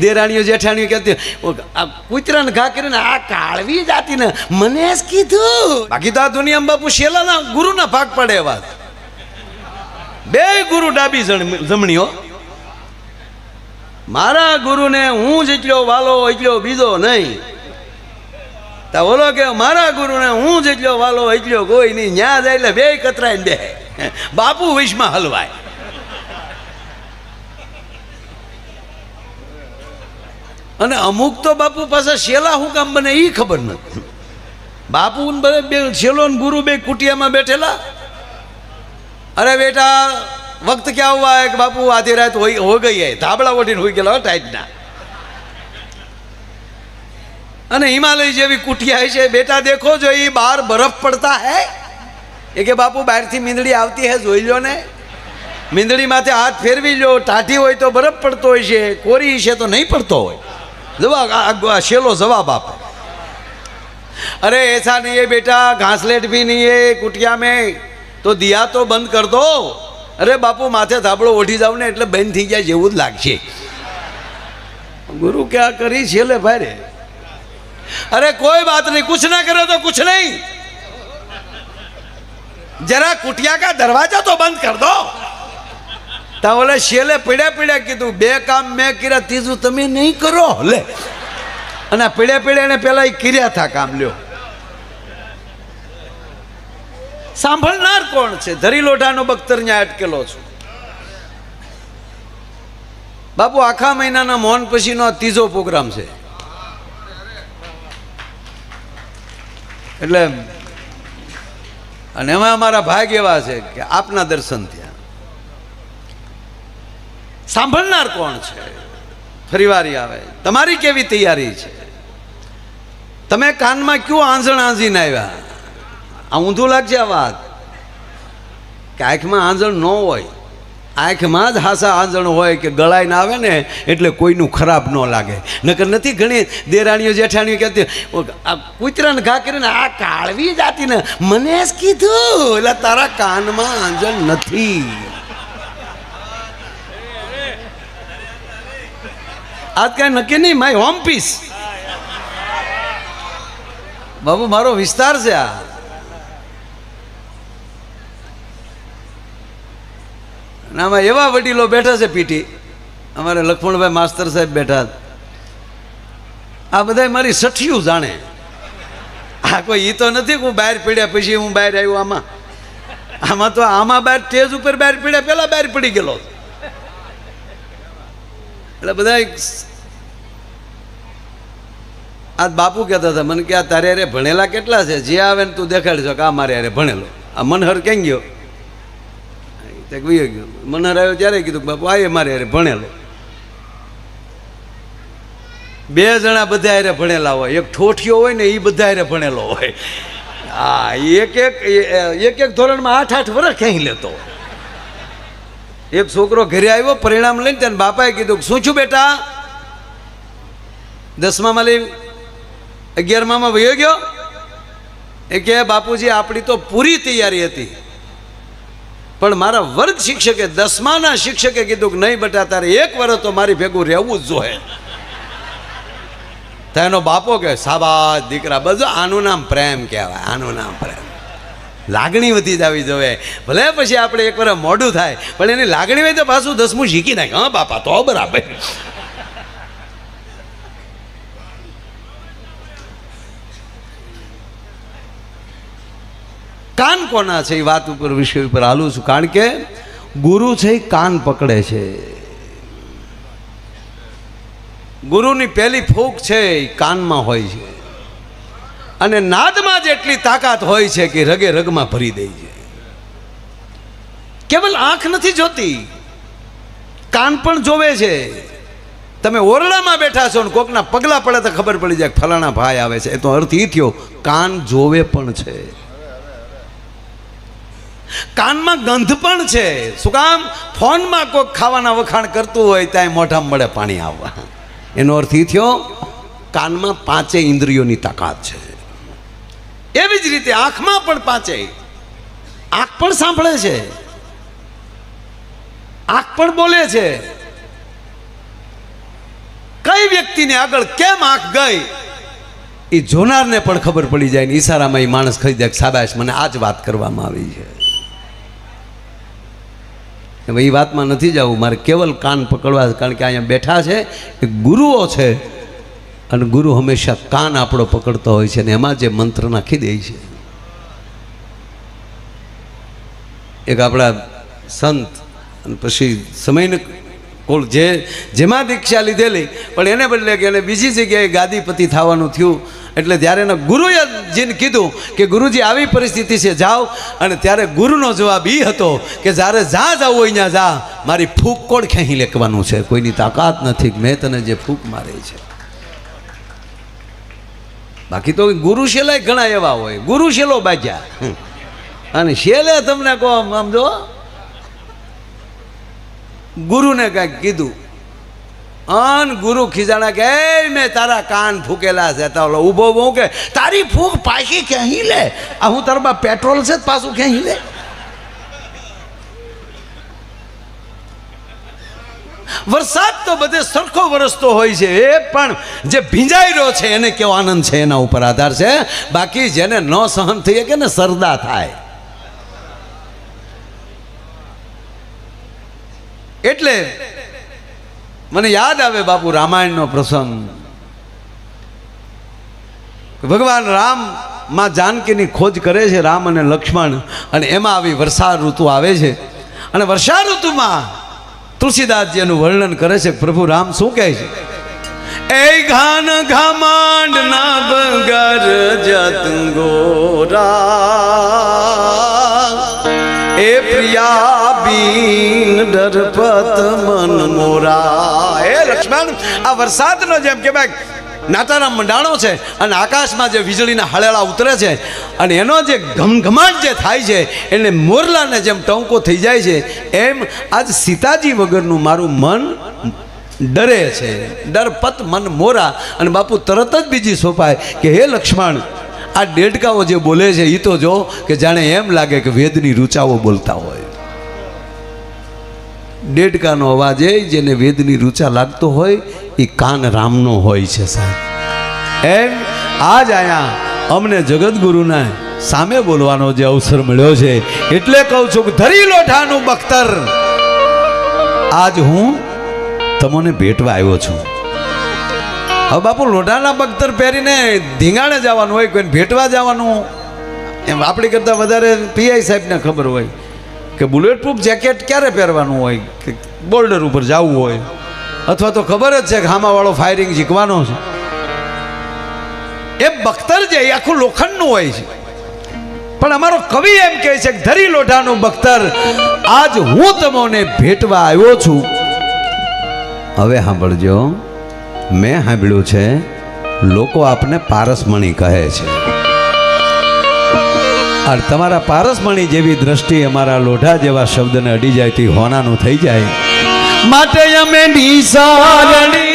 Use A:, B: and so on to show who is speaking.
A: દેરાણીઓ જેઠાણીઓ કહેતી આ કૂતરાને ઘા કરીને આ કાળવી જાતી ને મને જ કીધું. બાકી તો આ દુનિયામાં બાપુ શેલાના ગુરુના ભાગ પડે વાત. બે ગુરુ ડાબી જમણીઓ. મારા ગુરુને હું જેટલો વાલો એટલો બીજો નહીં. તા ઓલો કે મારા ગુરુને હું જેટલો વાલો એટલો કોઈ નહીં. ન્યા જાય એટલે બે કતરાઈને બે બાપુ વિષમાં હલવાય. અને અમુક તો બાપુ પાછા શેલા હું કામ બને એ ખબર નથી. બાપુ બે શેલો ને ગુરુ બે કુટિયામાં બેઠેલા. અરે બેટા વક્ત ક્યાં હુઆ है कि बापू आधी रात हो गई है. धाबड़ा ओढ़ीने हुई गया टाइटना. અને હિમાલય જેવી કુટિયા છે. બેટા દેખો જો એ બહાર બરફ પડતા હે. એ કે બાપુ બહારથી મીંદડી આવતી હે જોઈ લો ને. મીંદડી માથે હાથ ફેરવી લો. ટાઢી હોય તો બરફ પડતો હોય છે, કોરી છે તો નહીં પડતો હોય. जवाब शेलो जवाब आप. अरे ऐसा नहीं है बेटा, घासलेट भी नहीं है कुटिया में, तो दिया तो बंद कर दो. अरे बापू माथे थाबड़ो ओढ़ी जाओ ने એટલે બંધ થઈ જાય જેવું જ લાગશે. गुरु क्या करी छेले भाई रे. अरे कोई बात नहीं, कुछ ना करे तो कुछ नहीं, जरा कुटिया का दरवाजा तो बंद कर दो. ता बोले शेले पीड़े पीड़े कीधु बे काम मैं कर्या तीजू तमे नहीं करो ले. અને પીડે પીડે ને પેલા કર્યા था કામ લ્યો. સાંભળનાર કોણ છે? ધરી લોઢાનો બખ્તર ન્યા અટકેલો છું. બાપુ આખા મહિનાના મોહન પછીનો ત્રીજો પ્રોગ્રામ છે. એટલે અને એમાં અમારા ભાગ એવા છે કે આપના દર્શન ત્યાં. સાંભળનાર કોણ છે? ફરીવારી આવે. તમારી કેવી તૈયારી છે? તમે કાનમાં ક્યું આંજણ આંજીને આવ્યા? આ ઊંધું લાગશે આ વાત કે આંખમાં આંજણ ન હોય. આંખમાં જ હાસા આંજણ હોય કે ગળાઈને આવે ને એટલે કોઈનું ખરાબ ન લાગે. નકર નથી ઘણી દેરાણીઓ જેઠાણીઓ કહેતી આ કૂતરાને ઘા કરીને આ કાળવી જાતી ને મને જ કીધું. એટલે તારા કાનમાં આંજણ નથી. આજ કાંઈ નક્કી નહીં. માય હોમ પીસ બાબુ મારો વિસ્તાર છે આ. આમાં એવા વડીલો બેઠા છે પીટી. અમારે લક્ષ્મણભાઈ માસ્તર સાહેબ બેઠા. આ બધા મારી સઠિયું જાણે. આ કોઈ ઈ તો નથી હું બહાર પીડ્યા પછી હું બહાર આવ્યો. આમાં તો આમાં બહાર સ્ટેજ ઉપર બહાર પીડ્યા પેલા બહાર પડી ગયેલો. એટલે બધા આ બાપુ કહેતા હતા મને કે આ તારે અરે ભણેલા કેટલા છે? જે આવે ને તું દેખાડજો કે આ મારે અરે ભણેલો. આ મનહર ક્યાં ગયો? ગયો. મનહર આવ્યો ત્યારે કીધું બાપુ આ મારે અરે ભણેલો. બે જણા બધા અરે ભણેલા હોય. એક ઠોઠિયો હોય ને એ બધા અરે ભણેલો હોય. હા, એક એક ધોરણમાં 8-8 વર્ષ ક્યાંય લેતો. એક છોકરો ઘરે આવ્યો પરિણામ લઈને તેને બાપાએ કીધું શું છું બેટા? 10મામાં લઈ 11મામાં વયો ગયો. એ કે બાપુજી આપણી તો પૂરી તૈયારી હતી, પણ મારા વર્ગ શિક્ષકે 10માના શિક્ષકે કીધું કે નહીં બેટા તારે 1 વર્ષ તો મારી ભેગું રહેવું જ જોઈએ. તો એનો બાપો કે શાબાશ દીકરા. બધું આનું નામ પ્રેમ કહેવાય. આનું નામ પ્રેમ. લાગણી વધી જવી જોઈએ. ભલે પછી આપણે 1 વર્ષ મોડું થાય પણ એની લાગણી હોય તો પાછું 10મું શીખી નાખે. હા બાપા તો બરાબર. કાન કોના છે એ વાત ઉપર વિષય ઉપર હાલું છું. કારણ કે ગુરુ છે એ કાન પકડે છે. ગુરુની પહેલી ફૂંક છે એ કાનમાં હોય છે. અને નાદમાં જેટલી તાકાત હોય છે કે રગે રગમાં ભરી દે છે. કેવલ આંખ નથી જોતી, કાન પણ જોવે છે. તમે ઓરડામાં બેઠા છો ને કોકના પગલા પડે તો ખબર પડી જાય ફલાણા ભાઈ આવે છે. એ તો અર્થ એ થયો કાન જોવે પણ છે. કાનમાં ગંધ પણ છે. શું કામ? ફોનમાં કોઈક ખાવાના વખાણ કરતું હોય ત્યાં મોઢામાં મળે પાણી આવવા. એનો અર્થ એ થયો કાનમાં 5 ઇન્દ્રિયોની તાકાત છે. એવી જ રીતે આંખમાં પણ 5. આંખ પણ સાંભળે છે, આંખ પણ બોલે છે. કઈ વ્યક્તિને આગળ કેમ આંખ ગઈ એ જોનારને પણ ખબર પડી જાય ને ઈશારામાં એ માણસ ખરીદે સાબાશ મને આ જ વાત કરવામાં આવી છે. હવે એ વાતમાં નથી જવું, મારે કેવલ કાન પકડવા, કારણ કે અહીંયા બેઠા છે એ ગુરુઓ છે અને ગુરુ હંમેશા કાન આપણો પકડતો હોય છે ને એમાં જે મંત્ર નાખી દે છે. એક આપણા સંત અને પછી સમયને કોલ જેમાં દીક્ષા લીધેલી પણ એને બદલે કે એને બીજી જગ્યાએ ગાદીપતિ થવાનું થયું એટલે ત્યારે એના ગુરુએ જેને કીધું કે ગુરુજી આવી પરિસ્થિતિ છે જાઓ, અને ત્યારે ગુરુનો જવાબ એ હતો કે જ્યારે જ્યાં જવું હોય ત્યાં જા, મારી ફૂંક કોણ ખેંચી લેકવાનું છે, કોઈની તાકાત નથી, મેં તને જે ફૂંક મારી છે. બાકી તો ગુરુ શેલાય ઘણા એવા હોય, ગુરુ શેલો બાજ્યા અને શેલે તમને કહો આમ જો ગુરુને કાંઈક કીધું અન ગુરુ ખીજાણા કે મેં તારા કાન ફૂકેલા છે, તો ઊભો બહુ કે તારી ફૂંક પાછી ક્યાંય લે, આ હું તારા પેટ્રોલ છે પાછું ક્યાંય લે. વરસાદ તો બધે સરખો વરસતો હોય છે, એ પણ જે ભીંજાયેલો છે એને કેવો આનંદ છે એના ઉપર આધાર છે. બાકી જેને ન સહન થઈ શકે ને સરદા થાય. એટલે મને યાદ આવે બાપુ રામાયણનો પ્રસંગ. ભગવાન રામ માં જાનકીની ખોજ કરે છે, રામ અને લક્ષ્મણ, અને એમાં આવી વર્ષા ઋતુ આવે છે. અને વર્ષા ઋતુમાં તુલસીદાસજી એનું વર્ણન કરે છે. પ્રભુ રામ શું કહે છે? એ ઘાન ઘામાંડ ના બગર જત ગોરા એ પ્રિયા બીન ડરપત મન મોરા. હે લક્ષ્મણ, આ વરસાદનો જેમ કે ભાઈ નાતાના મંડાણો છે અને આકાશમાં જે વીજળીના હળેલા ઉતરે છે અને એનો જે ઘમઘમાટ જે થાય છે એને મોરલાને જેમ ટંકો થઈ જાય છે, એમ આજ સીતાજી વગરનું મારું મન ડરે છે, ડરપત મન મોરા. અને બાપુ તરત જ બીજી સોપાય કે હે લક્ષ્મણ, આ દેડકાઓ જે બોલે છે એ તો જો કે જાણે એમ લાગે કે વેદની રૂચાઓ બોલતા હોય. દેડકાનો અવાજ એ જેને વેદની રૂચા લાગતો હોય એ કાન રામનો હોય છે સાહેબ. એમ આજ અહીંયા અમને જગતગુરુના સામે બોલવાનો જે અવસર મળ્યો છે એટલે કહું છું કે ધરી લોઢાનું બખ્તર આજ હું તમને ભેટવા આવ્યો છું. હવે બાપુ લોઢાના બખ્તર પહેરીને ધીંગાણે જવાનું હોય, કોઈને ભેટવા જવાનું એમ આપણી કરતાં વધારે પીઆઈ સાહેબને ખબર હોય કે બુલેટ પ્રૂફ જેકેટ ક્યારે પહેરવાનું હોય, કે બોર્ડર ઉપર જવું હોય, અથવા તો ખબર જ છે કે હામાવાળો ફાયરિંગ શીખવાનો છે. એ બખ્તર જે એ આખું લોખંડનું હોય છે. પણ અમારો કવિ એમ કહે છે કે ધરી લોઢાનું બખ્તર આજ હું તમને ભેટવા આવ્યો છું. હવે સાંભળજો, મેં સાંભળ્યું છે લોકો આપને પારસમણી કહે છે, અને તમારા પારસમણી જેવી દ્રષ્ટિ અમારા લોઢા જેવા શબ્દને અડી જાય તો હોનાનું થઈ જાય. માટે અમે નિસારણી